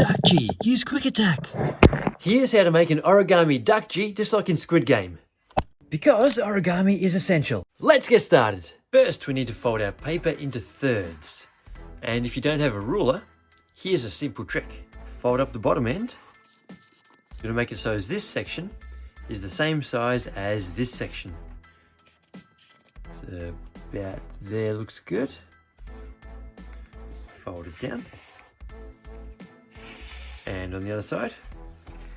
Duckji, use quick attack. Here's how to make an origami duckji just like in Squid Game. Because origami is essential. Let's get started. First, we need to fold our paper into thirds. And if you don't have a ruler, here's a simple trick. Fold up the bottom end. You're going to make it so as this section is the same size as this section. So about there looks good. Fold it down. And on the other side,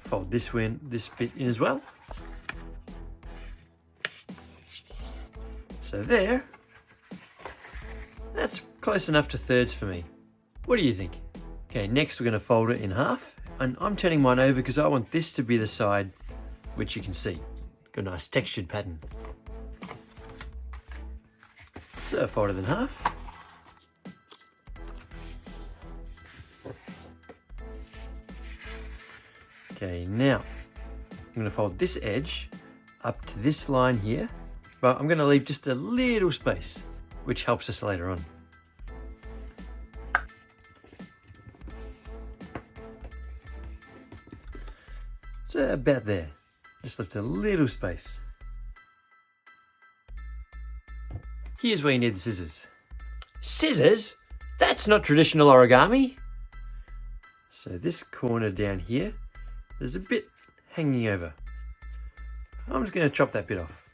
fold this bit in as well. So there, that's close enough to thirds for me. What do you think? Okay, next we're going to fold it in half, and I'm turning mine over because I want this to be the side which you can see. Got a nice textured pattern. So fold it in half. Okay, now I'm going to fold this edge up to this line here, but I'm going to leave just a little space, which helps us later on. So about there, just left a little space. Here's where you need the scissors. Scissors? That's not traditional origami. So this corner down here, there's a bit hanging over. I'm just going to chop that bit off.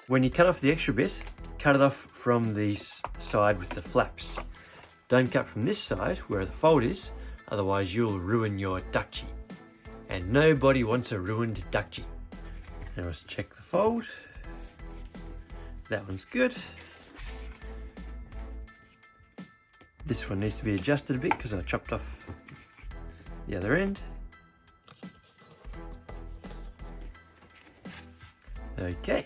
When you cut off the extra bit, cut it off from the side with the flaps. Don't cut from this side where the fold is, otherwise you'll ruin your duckji. And nobody wants a ruined duckji. Now let's check the fold. That one's good. This one needs to be adjusted a bit because I chopped off the other end. Okay,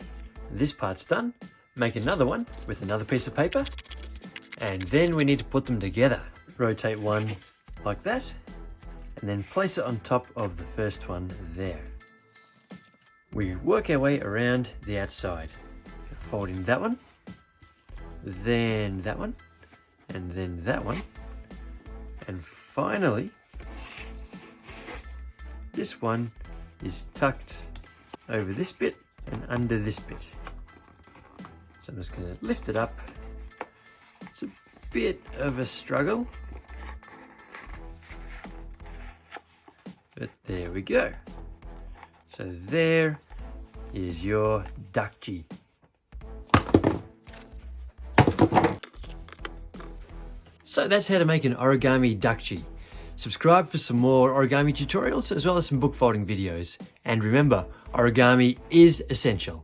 this part's done. Make another one with another piece of paper, and then we need to put them together. Rotate one like that, and then place it on top of the first one there. We work our way around the outside, folding that one, then that one, and then that one, and finally this one is tucked over this bit and under this bit. So I'm just going to lift it up. It's a bit of a struggle, but there we go. So there is your duckji. So that's how to make an origami duckji. Subscribe for some more origami tutorials as well as some book folding videos. And remember, origami is essential.